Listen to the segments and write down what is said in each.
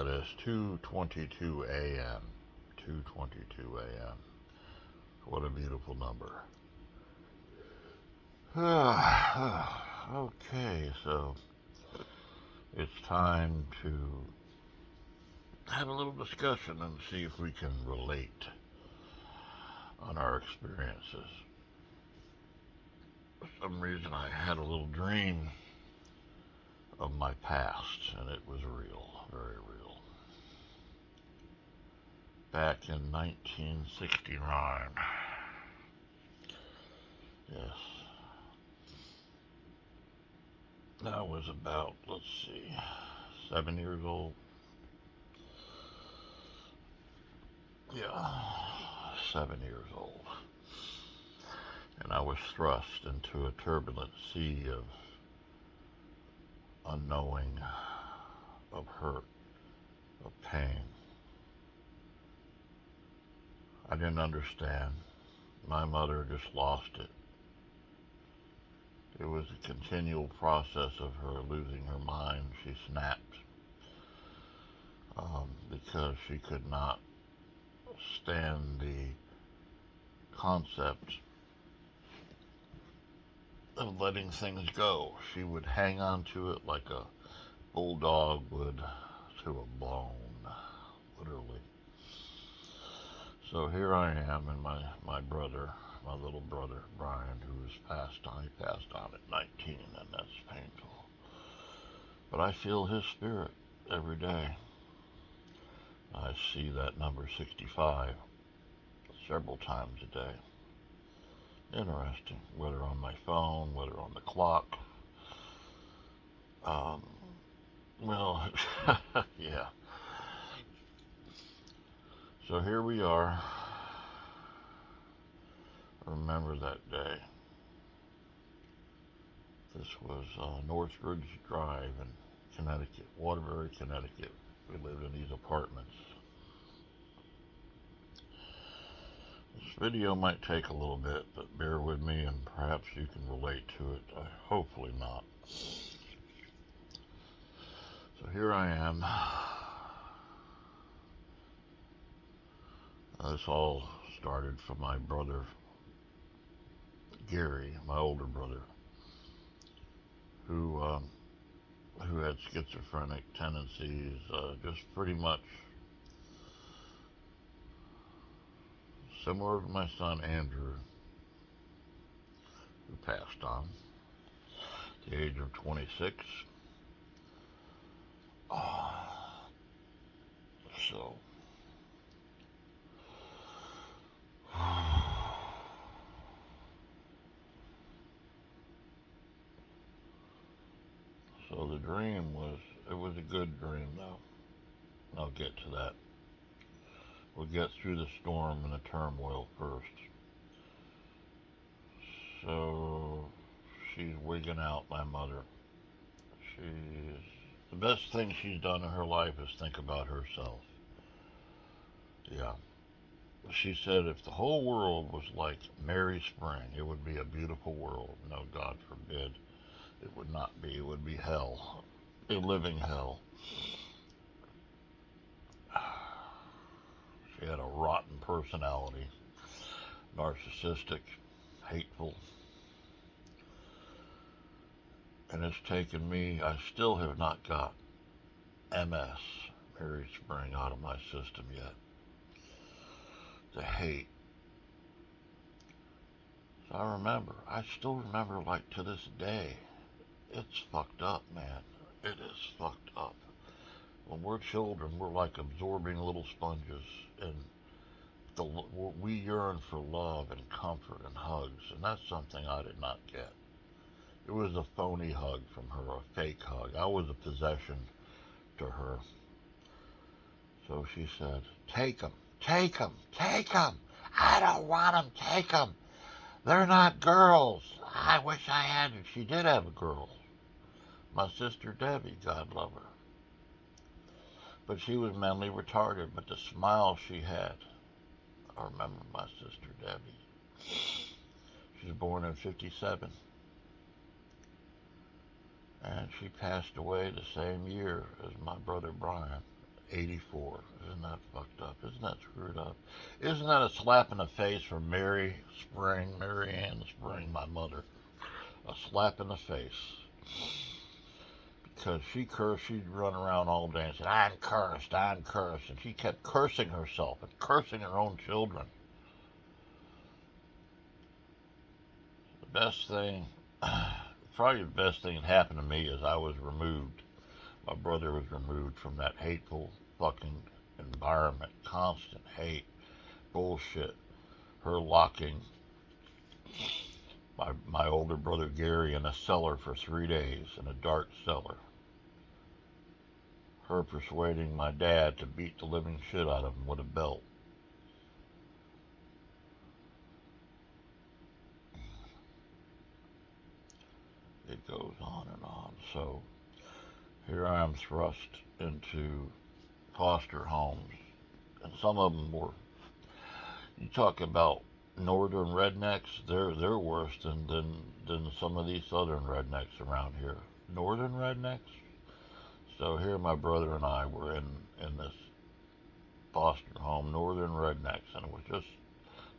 that is 2:22 a.m. 2:22 a.m. What a beautiful number. Okay, so it's time to have a little discussion and see if we can relate on our experiences. For some reason, I had a little dream of my past, and it was real, very real. Back in 1969. Yes. I was about, let's see, 7 years old. Yeah, 7 years old. And I was thrust into a turbulent sea of unknowing, of hurt, of pain. I didn't understand. My mother just lost it. It was a continual process of her losing her mind. She snapped because she could not stand the concept of letting things go. She would hang on to it like a bulldog would to a bone, literally. So here I am, and my brother, my little brother, Brian, who was passed on. He passed on at 19, and that's painful. But I feel his spirit every day. I see that number 65 several times a day. Interesting, whether on my phone, whether on the clock. Um, well, yeah. So here we are. I remember that day. This was Northridge Drive in Connecticut, Waterbury, Connecticut. We lived in these apartments. This video might take a little bit, but bear with me and perhaps you can relate to it. Hopefully not. So here I am. This all started from my brother, Gary, my older brother, who had schizophrenic tendencies, just pretty much similar to my son Andrew, who passed on at the age of 26. So, so the dream it was a good dream though. I'll get to that. We'll get through the storm and the turmoil first. So, she's wigging out, my mother. The best thing she's done in her life is think about herself. Yeah. She said if the whole world was like Mary Spring, it would be a beautiful world. No, God forbid. It would not be. It would be hell. A living hell. She had a rotten personality. Narcissistic. Hateful. And it's taken me, I still have not got MS, Mary Spring, out of my system yet. The hate. So I still remember, like to this day, it's fucked up, man. It is fucked up. When we're children, we're like absorbing little sponges, and we yearn for love and comfort and hugs, and that's something I did not get. It was a phony hug from her, a fake hug. I was a possession to her. So she said, take them, take them, take them. I don't want them, take them. They're not girls. I wish I had. She did have a girl. My sister Debbie, God love her. But she was mentally retarded, but the smile she had. I remember my sister Debbie. She was born in 57. And she passed away the same year as my brother Brian, 84. Isn't that fucked up? Isn't that screwed up? Isn't that a slap in the face for Mary Ann Spring, my mother? A slap in the face. Because she cursed, she'd run around all day and say, I'm cursed. And she kept cursing herself and cursing her own children. The best thing, probably the best thing that happened to me is I was removed. My brother was removed from that hateful fucking environment. Constant hate, bullshit. Her locking my older brother Gary in a cellar for 3 days, in a dark cellar. Her persuading my dad to beat the living shit out of him with a belt. It goes on and on. So here I am thrust into foster homes, and some of them were, you talk about northern rednecks, they're worse than some of these southern rednecks around here. Northern rednecks. So here my brother and I were in this foster home, northern rednecks, and it was just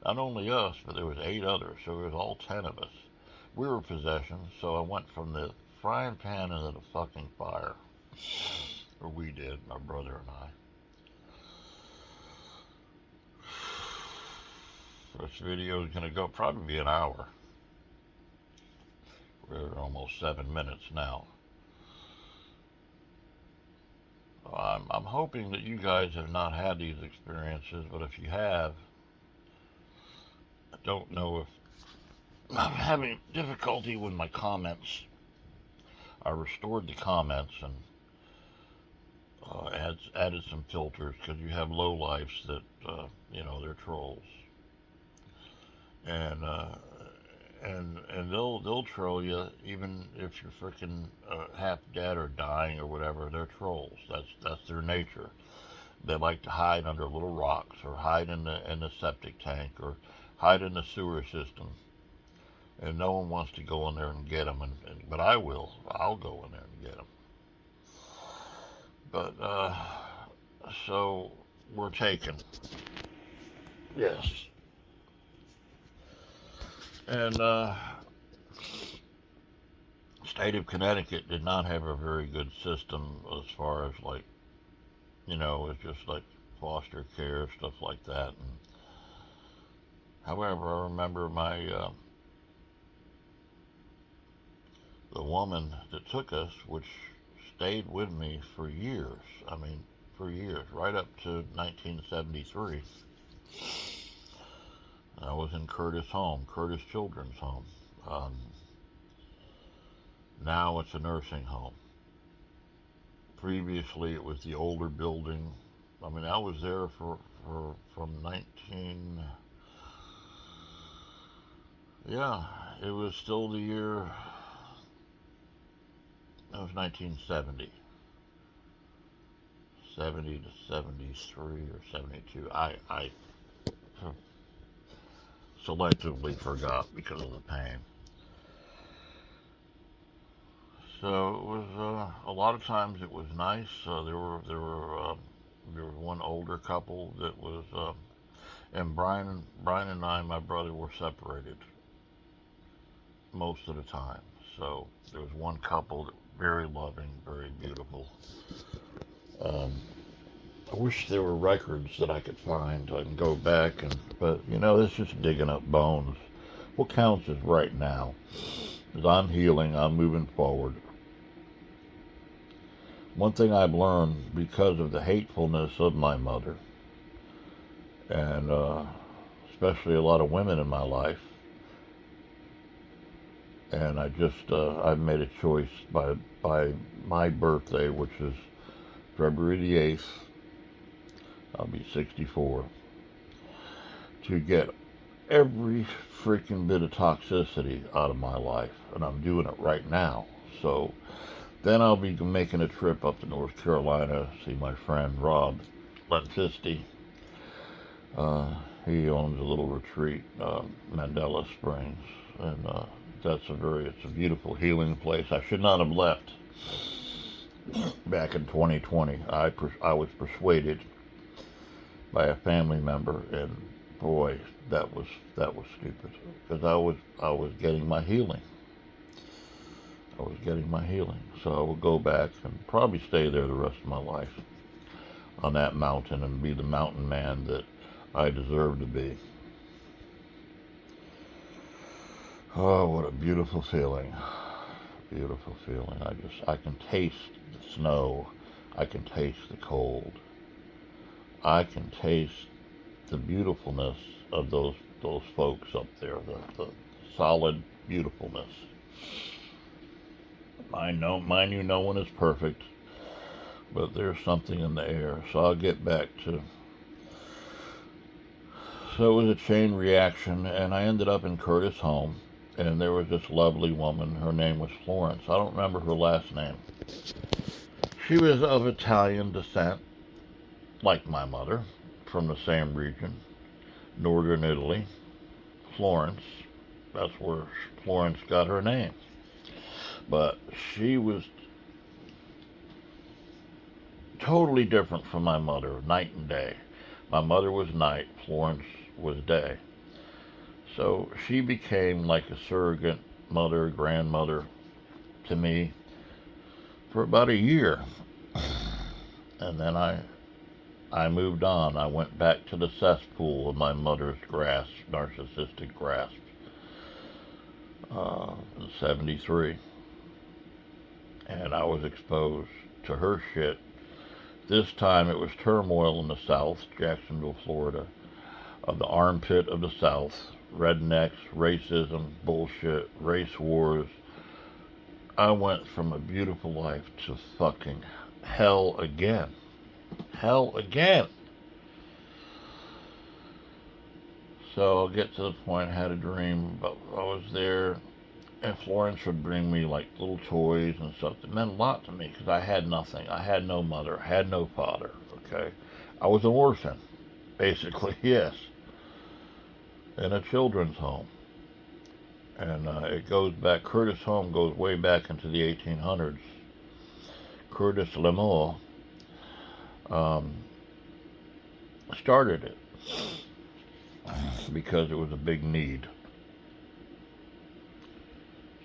not only us, but there was 8 others, so it was all 10 of us. We were possessions, so I went from the frying pan into the fucking fire. Or we did, my brother and I. This video is going to go probably be an hour. We're almost 7 minutes now. I'm hoping that you guys have not had these experiences, but if you have, I don't know if I'm having difficulty with my comments. I restored the comments and added some filters, because you have lowlifes that, they're trolls. And they'll troll you even if you're freaking half dead or dying or whatever. They're trolls. That's their nature. They like to hide under little rocks, or hide in the septic tank, or hide in the sewer system. And no one wants to go in there and get them. But I will. I'll go in there and get them. But so we're taken. Yes. And state of Connecticut did not have a very good system as far as it's just like foster care, stuff like that. And however, I remember the woman that took us, which stayed with me for years. I mean, for years, right up to 1973. I was in Curtis Children's Home. Now it's a nursing home. Previously, it was the older building. I mean, I was there from it was still the year, it was 1970. 70 to 73 or 72. I selectively forgot because of the pain. So it was a lot of times it was nice. There was one older couple that was, and Brian and I, my brother, were separated most of the time. So there was one couple that was very loving, very beautiful. I wish there were records that I could find. I can go back but it's just digging up bones. What counts is right now. As I'm healing, I'm moving forward. One thing I've learned because of the hatefulness of my mother, and especially a lot of women in my life, and I've made a choice by my birthday, which is February the 8th, I'll be 64, to get every freaking bit of toxicity out of my life, and I'm doing it right now. So then I'll be making a trip up to North Carolina, see my friend Rob Lentisti. He owns a little retreat, Mandela Springs, and it's a beautiful healing place. I should not have left. back in 2020. I was persuaded by a family member, and boy, that was stupid because I was getting my healing. I was getting my healing, so I would go back and probably stay there the rest of my life on that mountain and be the mountain man that I deserve to be. Oh, what a beautiful feeling. Beautiful feeling. I can taste the snow. I can taste the cold. I can taste the beautifulness of those folks up there, the solid beautifulness. Mind you, no one is perfect, but there's something in the air. So I'll get back to. So it was a chain reaction, and I ended up in Curtis' home, and there was this lovely woman. Her name was Florence. I don't remember her last name. She was of Italian descent, like my mother, from the same region, northern Italy. Florence, that's where Florence got her name. But she was totally different from my mother, night and day. My mother was night, Florence was day. So she became like a surrogate mother, grandmother to me for about a year. And then I moved on. I went back to the cesspool of my mother's grasp, narcissistic grasp, in 73. And I was exposed to her shit. This time it was turmoil in the South, Jacksonville, Florida, of the armpit of the South, rednecks, racism, bullshit, race wars. I went from a beautiful life to fucking hell again. Hell again. So I'll get to the point. I had a dream, but I was there, and Florence would bring me like little toys and stuff that meant a lot to me because I had nothing. I had no mother, had no father. Okay, I was an orphan, basically. Yes, in a children's home, and it goes back. Curtis' home goes way back into the 1800s. Curtis LeMoore um, started it because it was a big need.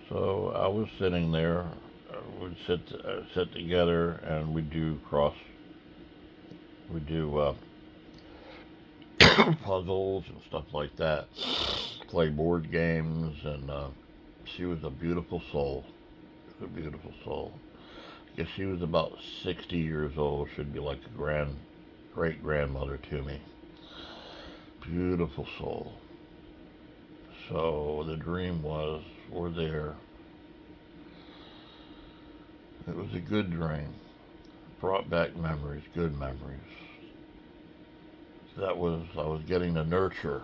So I was sitting there. We'd sit together, and we'd do puzzles and stuff like that. Play board games, and she was a beautiful soul. A beautiful soul. I guess she was about 60 years old. She'd be like a great grandmother to me. Beautiful soul. So the dream was, we're there. It was a good dream. Brought back memories, good memories. I was getting the nurture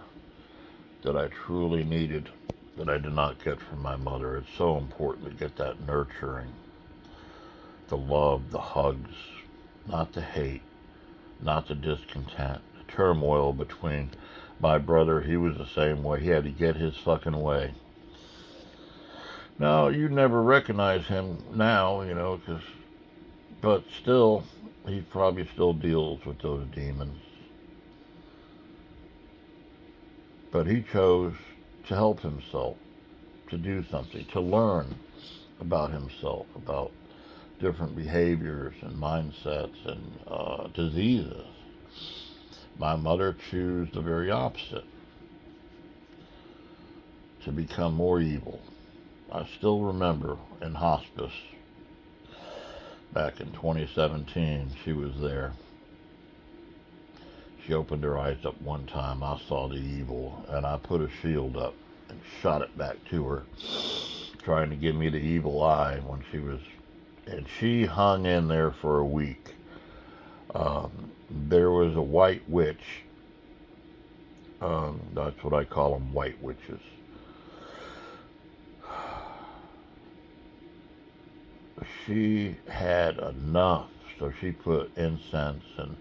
that I truly needed, that I did not get from my mother. It's so important to get that nurturing, the love, the hugs, not the hate, not the discontent, the turmoil between my brother. He was the same way. He had to get his fucking way. Now, you never recognize him now, but still, he probably still deals with those demons. But he chose to help himself, to do something, to learn about himself, about different behaviors and mindsets and diseases. My mother chose the very opposite, to become more evil. I still remember in hospice back in 2017, she was there. She opened her eyes up one time. I saw the evil, and I put a shield up and shot it back to her, trying to give me the evil eye when she was. And she hung in there for a week. There was a white witch. That's what I call them, white witches. She had enough, so she put incense and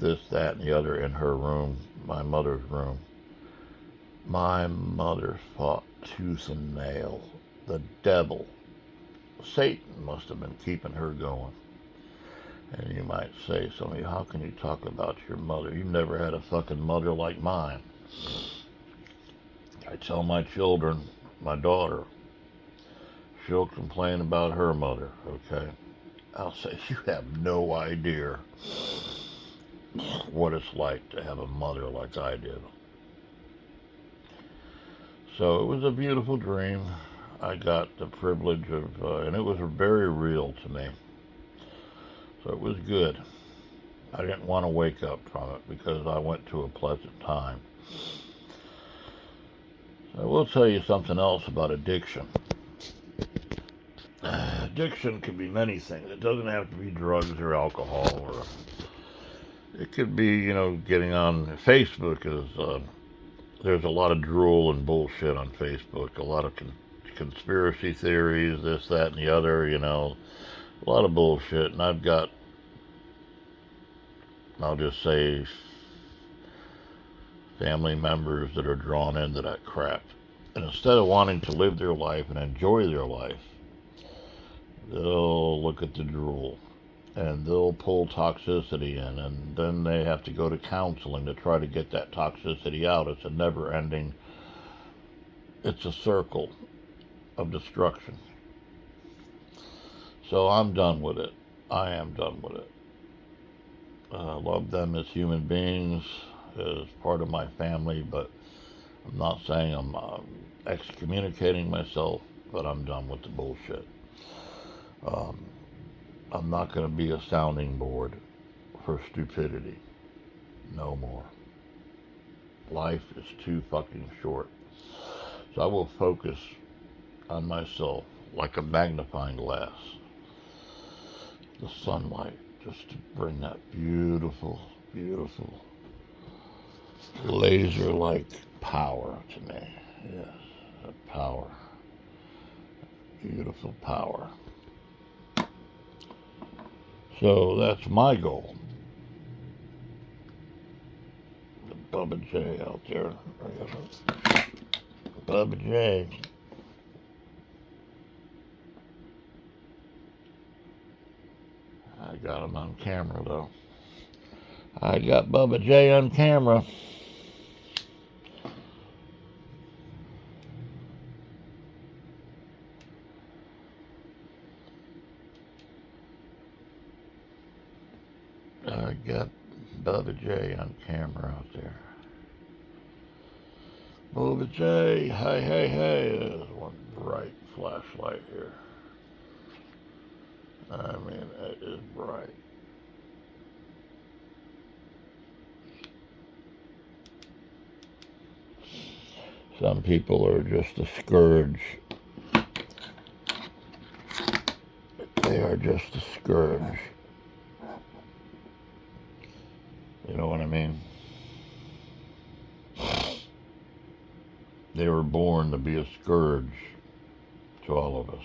this, that, and the other in her room, my mother's room. My mother fought tooth and nail. The devil, Satan, must have been keeping her going. And you might say, some of you, how can you talk about your mother? You've never had a fucking mother like mine. I tell my children, my daughter, she'll complain about her mother, okay? I'll say, you have no idea what it's like to have a mother like I did. So it was a beautiful dream. I got the privilege of, and it was very real to me. So it was good. I didn't want to wake up from it because I went to a pleasant time. So I will tell you something else about addiction. Addiction could be many things. It doesn't have to be drugs or alcohol, or it could be, getting on Facebook. There's a lot of drool and bullshit on Facebook. A lot of conspiracy theories, this, that, and the other. A lot of bullshit. And I'll just say, family members that are drawn into that crap. And instead of wanting to live their life and enjoy their life, they'll look at the drool and they'll pull toxicity in, and then they have to go to counseling to try to get that toxicity out. It's a never ending, it's a circle of destruction. So I'm done with it. I am done with it. I love them as human beings, as part of my family, but I'm not saying I'm excommunicating myself, but I'm done with the bullshit. I'm not going to be a sounding board for stupidity. No more. Life is too fucking short. So I will focus on myself like a magnifying glass. The sunlight, just to bring that beautiful, beautiful laser-like power to me. Yes, that power. Beautiful power. So that's my goal. The Bubba J out there. Bubba J. I got him on camera, though. I got Bubba J on camera. I got Bubba J on camera out there. Bubba J, hey. There's one bright flashlight here. I mean, it is bright. Some people are just a scourge. They are just a scourge. You know what I mean? They were born to be a scourge to all of us.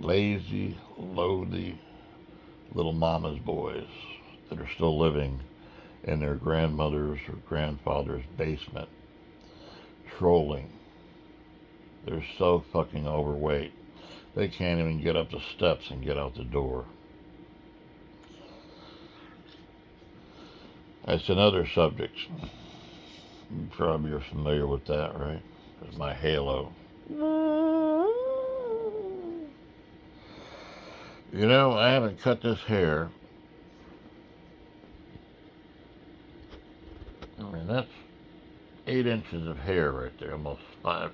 Lazy, loathy little mama's boys that are still living in their grandmother's or grandfather's basement, trolling. They're so fucking overweight, they can't even get up the steps and get out the door. That's another subject. You probably are familiar with that, right? It's my halo. I haven't cut this hair. I mean, that's 8 inches of hair right there, almost 5.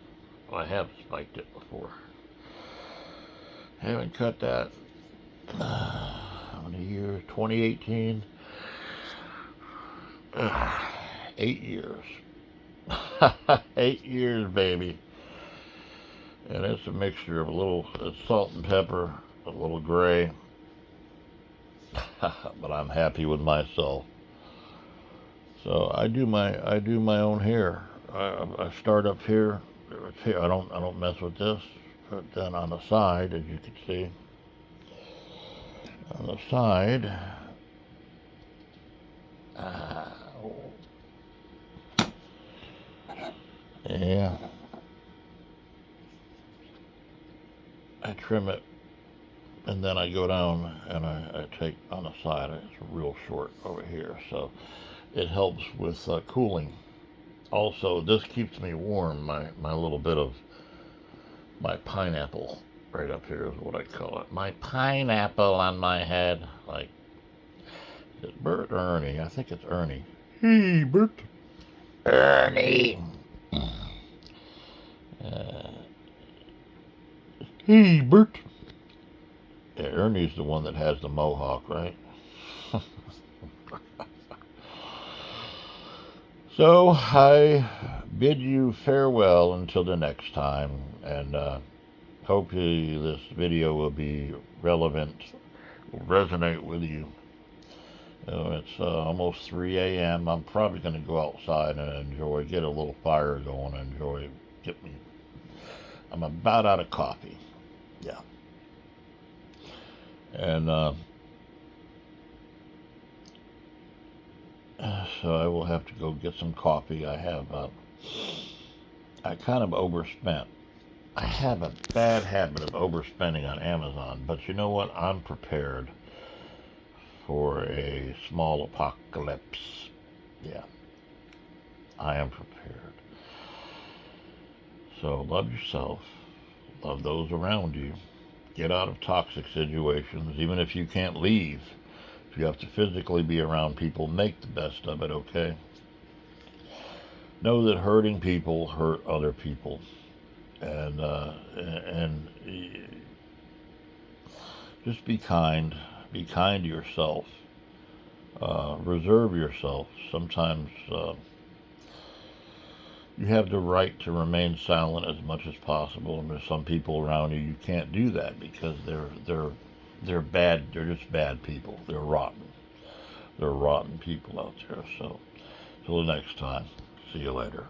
Well, I have spiked it before. Haven't cut that. How many years? 2018. 8 years. 8 years, baby. And it's a mixture of a little salt and pepper, a little gray. But I'm happy with myself. So I do my own hair. I start up here. I don't mess with this. But then on the side, as you can see, on the side, yeah, I trim it and then I go down and I take on the side. It's real short over here, so it helps with cooling. Also, this keeps me warm. My little bit of my pineapple right up here is what I call it. My pineapple on my head. Like, is it Bert or Ernie? I think it's Ernie. Hey, Bert. Ernie. Uh, hey, Bert. Yeah, Ernie's the one that has the mohawk, right? So I bid you farewell until the next time, and hopefully this video will be relevant, will resonate with you. It's almost 3 a.m. I'm probably going to go outside and get a little fire going, get me. I'm about out of coffee. Yeah. And so I will have to go get some coffee. I kind of overspent. I have a bad habit of overspending on Amazon, but you know what? I'm prepared for a small apocalypse. Yeah, I am prepared. So love yourself, love those around you, get out of toxic situations, even if you can't leave. If you have to physically be around people, make the best of it, okay? Know that hurting people hurt other people, and just be kind. Be kind to yourself. Reserve yourself. Sometimes you have the right to remain silent as much as possible, and there's some people around you can't do that because they're bad. They're just bad people. They're rotten. They're rotten people out there. So, till the next time. See you later.